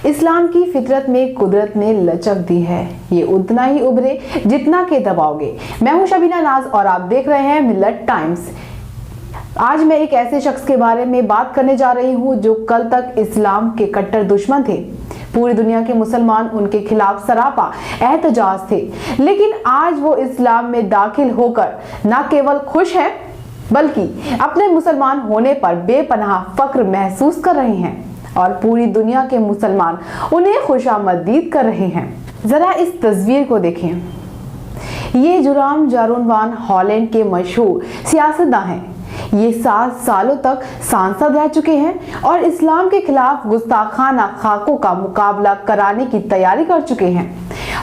इस्लाम की फितरत में कुदरत ने लचक दी है, ये उतना ही उभरे जितना के दबाओगे। मैं हूं शबीना नाज और आप देख रहे हैं मिल्लत टाइम्स। आज मैं एक ऐसे शख्स के बारे में बात करने जा रही हूं जो कल तक इस्लाम के कट्टर दुश्मन थे। पूरी दुनिया के मुसलमान उनके खिलाफ सरापा एहतजाज थे, लेकिन आज वो इस्लाम में दाखिल होकर न केवल खुश हैं बल्कि अपने मुसलमान होने पर बेपनाह फख्र महसूस कर रहे हैं और पूरी दुनिया के मुसलमान उन्हें खुशामदीद कर रहे हैं। जरा इस तस्वीर को देखें। ये जुराम जारोनवान हॉलैंड के मशहूर सियासतदान हैं। ये 7 सालों तक सांसद रह चुके हैं और इस्लाम के खिलाफ गुस्ताखाना खाकों का मुकाबला कराने की तैयारी कर चुके हैं।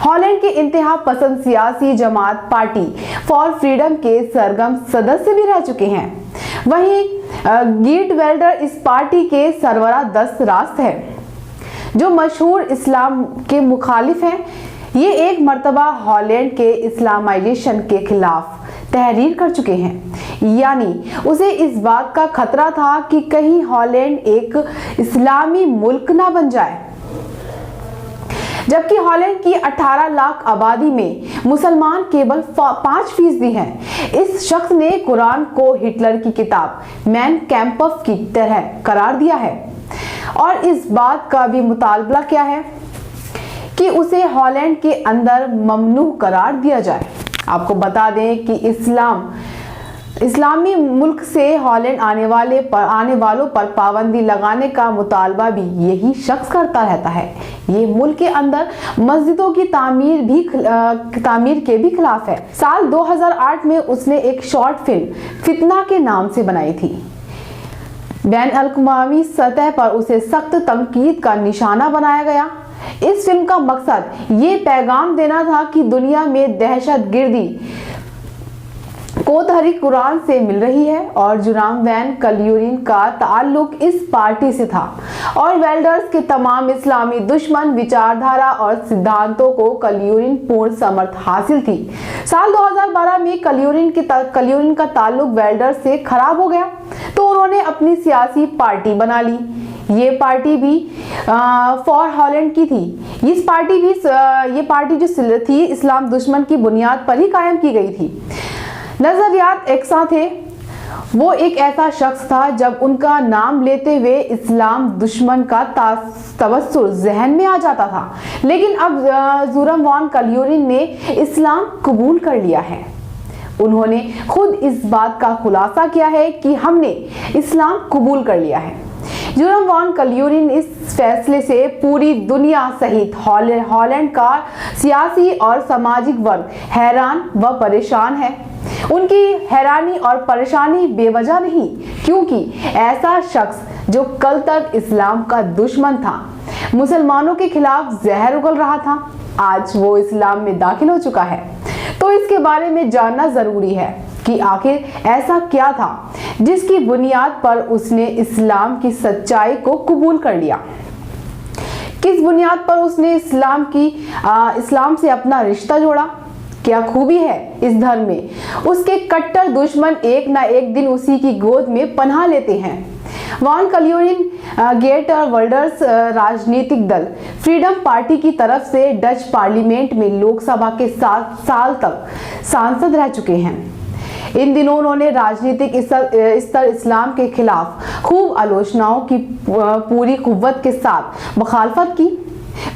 हॉलैंड के इंतहा पसंद सियासी जमात पार्टी फॉर फ्रीडम के सरगर्म सदस्य भी रह चुके हैं। वहीं गीर्ट वेल्डर इस पार्टी के सरबराह दस्त है जो मशहूर इस्लाम के मुखालिफ हैं। ये एक मर्तबा हॉलैंड के इस्लामाइजेशन के खिलाफ तहरीर कर चुके हैं, यानी उसे इस बात का खतरा था कि कहीं हॉलैंड एक इस्लामी मुल्क ना बन जाए। जबकि हॉलैंड की 18 लाख आबादी में मुसलमान केवल 5% हैं। इस शख्स ने कुरान को हिटलर की किताब मैन कैम्पफ की तरह करार दिया है और इस बात का भी मुतालबा किया है कि उसे हॉलैंड के अंदर ममनू करार दिया जाए। आपको बता दें कि इस्लामी मुल्क से हॉलैंड आने वालों पर पाबंदी लगाने का मुतालबा भी यही शख्स करता रहता है। ये मुल्क के अंदर मस्जिदों की तामीर के भी खिलाफ है। साल 2008 में उसने एक शॉर्ट फिल्म फितना के नाम से बनाई थी। बैन अल-अक़वामी सतह पर उसे सख्त तनकीद का निशाना बनाया गया। इस फिल्म का मकसद ये पैगाम देना था कि दुनिया में दहशतगर्दी को तहरीक कुरान से मिल रही है और जुराम वैन कल्यूरिन का ताल्लुक इस पार्टी से था और वेल्डर्स के तमाम इस्लामी दुश्मन विचारधारा और सिद्धांतों को कल्यूरिन पूर्ण समर्थ हासिल थी। साल 2012 में कल्यूरिन का ताल्लुक वेल्डर्स से खराब हो गया तो उन्होंने अपनी सियासी पार्टी बना ली। ये पार्टी भी फॉर हॉलैंड की थी। ये पार्टी जो थी इस्लाम दुश्मन की बुनियाद पर ही कायम की गई थी। नजरियात एकसा थे। वो एक ऐसा शख्स था जब उनका नाम लेते हुए इस्लाम दुश्मन का तवस्सुर जहन में आ जाता था, लेकिन अब जुराम वान कल्यूरिन ने इस्लाम कबूल कर लिया है। उन्होंने खुद इस बात का खुलासा किया है कि हमने इस्लाम कबूल कर लिया है। जुराम वान कल्यूरिन इस फैसले से पूरी दुनिया सहित हॉलैंड का सियासी और सामाजिक वर्ग हैरान व परेशान है। उनकी हैरानी और परेशानी बेवजह नहीं, क्योंकि ऐसा शख्स जो कल तक इस्लाम का दुश्मन था, मुसलमानों के खिलाफ जहर उगल रहा था, आज वो इस्लाम में दाखिल हो चुका है। तो इसके बारे में जानना जरूरी है कि आखिर ऐसा क्या था जिसकी बुनियाद पर उसने इस्लाम की सच्चाई को कबूल कर लिया। किस बुनियाद पर उसने इस्लाम से अपना रिश्ता जोड़ा। क्या खूबी है इस धर्म में। उसके कट्टर दुश्मन एक ना एक दिन उसी की गोद में पनाह लेते हैं। वान कल्यूरिन गेट और वर्ल्डर्स राजनीतिक दल फ्रीडम पार्टी की तरफ से डच पार्लियामेंट में लोकसभा के 7 साल तक सांसद रह चुके हैं। इन दिनों उन्होंने राजनीतिक स्तर इस्लाम के खिलाफ खूब आलोचनाओं की पूरी कुव्वत के साथ मुखालफत की।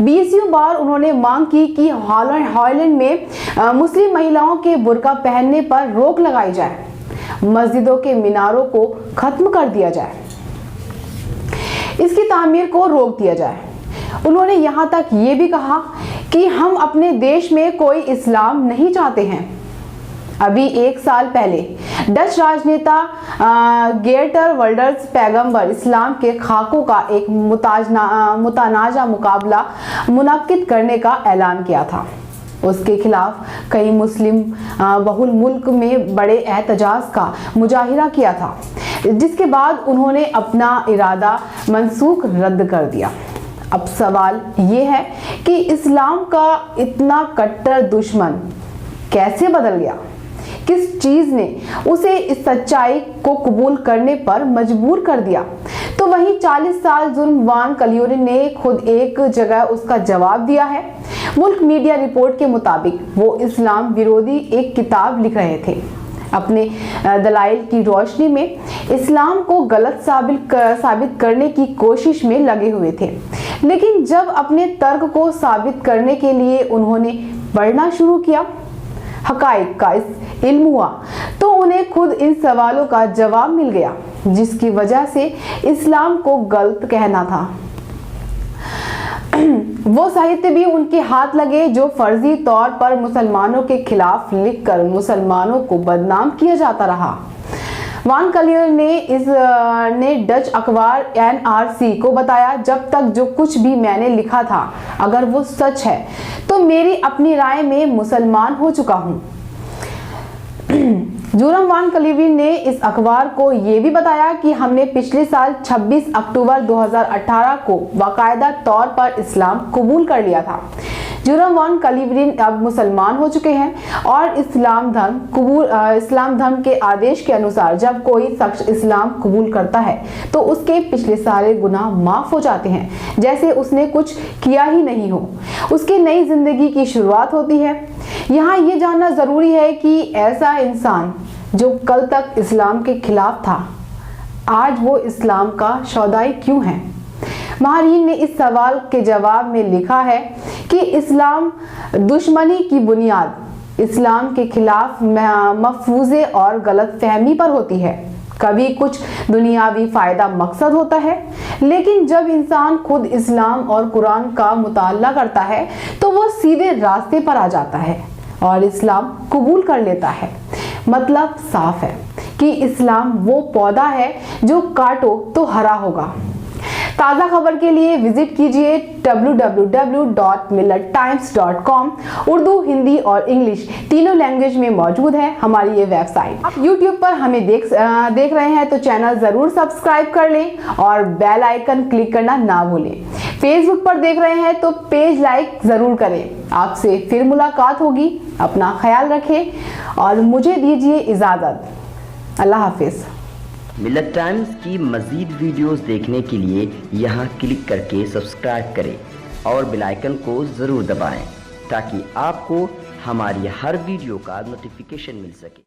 20 बार उन्होंने मांग की कि हॉलैंड में मुस्लिम महिलाओं के बुर्का पहनने पर रोक लगाई जाए, मस्जिदों के मीनारों को खत्म कर दिया जाए, इसकी तामीर को रोक दिया जाए। उन्होंने यहाँ तक ये भी कहा कि हम अपने देश में कोई इस्लाम नहीं चाहते हैं। अभी 1 साल पहले डच राजनेता गेर्टर वर्ल्डर्स पैगंबर इस्लाम के खाकों का एक मुतनाज़ा मुकाबला मुनक्किद करने का ऐलान किया था। उसके खिलाफ कई मुस्लिम बहुल मुल्क में बड़े एहतजाज का मुजाहिरा किया था, जिसके बाद उन्होंने अपना इरादा मनसूख रद्द कर दिया। अब सवाल ये है कि इस्लाम का इतना कट्टर दुश्मन कैसे बदल गया। किस चीज ने उसे इस सच्चाई को कबूल करने पर मजबूर कर दिया। तो तो वहीं 40 साल जुर्म वान कलियोनी ने खुद एक जगह उसका जवाब दिया है। मुल्क मीडिया रिपोर्ट के मुताबिक वो इस्लाम विरोधी एक किताब लिख रहे थे। अपने दलाइल की रोशनी में इस्लाम को गलत साबित करने की कोशिश में लगे हुए थे, लेकिन जब अपने तर्क को साबित करने के लिए उन्होंने पढ़ना शुरू किया, हकाइक का इल्म हुआ, तो उन्हें खुद इन सवालों का जवाब मिल गया, जिसकी वजह से इस्लाम को गलत कहना था। वो साहित्य भी उनके हाथ लगे जो फर्जी तौर पर मुसलमानों के खिलाफ लिखकर मुसलमानों को बदनाम किया जाता रहा। वान कलियोनी ने डच अखबार NRC को बताया, जब तक जो कुछ भी मैंने लिखा था अगर वो सच है तो मेरी अपनी राय में मुसलमान हो चुका हूँ। जुरम वान कलियोनी ने इस अखबार को ये भी बताया कि हमने पिछले साल 26 अक्टूबर 2018 को बाकायदा तौर पर इस्लाम कबूल कर लिया था। जुरम वान कलियोनी अब मुसलमान हो चुके हैं और इस्लाम धर्म के आदेश के अनुसार जब कोई शख्स इस्लाम कबूल करता है तो उसके पिछले सारे गुनाह माफ हो जाते हैं, जैसे उसने कुछ किया ही नहीं हो। उसकी नई जिंदगी की शुरुआत होती है। यहाँ ये जानना जरूरी है कि ऐसा इंसान जो कल तक इस्लाम के खिलाफ था, आज वो इस्लाम का सौदाई क्यों है? माहरीन ने इस सवाल के जवाब में लिखा है कि इस्लाम दुश्मनी की बुनियाद इस्लाम के खिलाफ मफरूज़े और गलत फहमी पर होती है। कभी कुछ दुनियावी फायदा मकसद होता है, लेकिन जब इंसान खुद इस्लाम और कुरान का मुताला करता है तो वो सीधे रास्ते पर आ जाता है और इस्लाम कबूल कर लेता है। मतलब साफ है कि इस्लाम वो पौधा है जो काटो तो हरा होगा। ताज़ा खबर के लिए विजिट कीजिए www.millettimes.com। उर्दू, हिंदी और इंग्लिश तीनों लैंग्वेज में मौजूद है हमारी ये वेबसाइट। यूट्यूब पर हमें देख रहे हैं तो चैनल ज़रूर सब्सक्राइब कर लें और बेल आइकन क्लिक करना ना भूलें। फेसबुक पर देख रहे हैं तो पेज लाइक ज़रूर करें। आपसे फिर मुलाकात होगी। अपना ख्याल रखें और मुझे दीजिए इजाज़त। अल्लाह हाफिज़। मिल्लत टाइम्स की मज़ीद वीडियोस देखने के लिए यहाँ क्लिक करके सब्सक्राइब करें और बेल आइकन को ज़रूर दबाएं ताकि आपको हमारी हर वीडियो का नोटिफिकेशन मिल सके।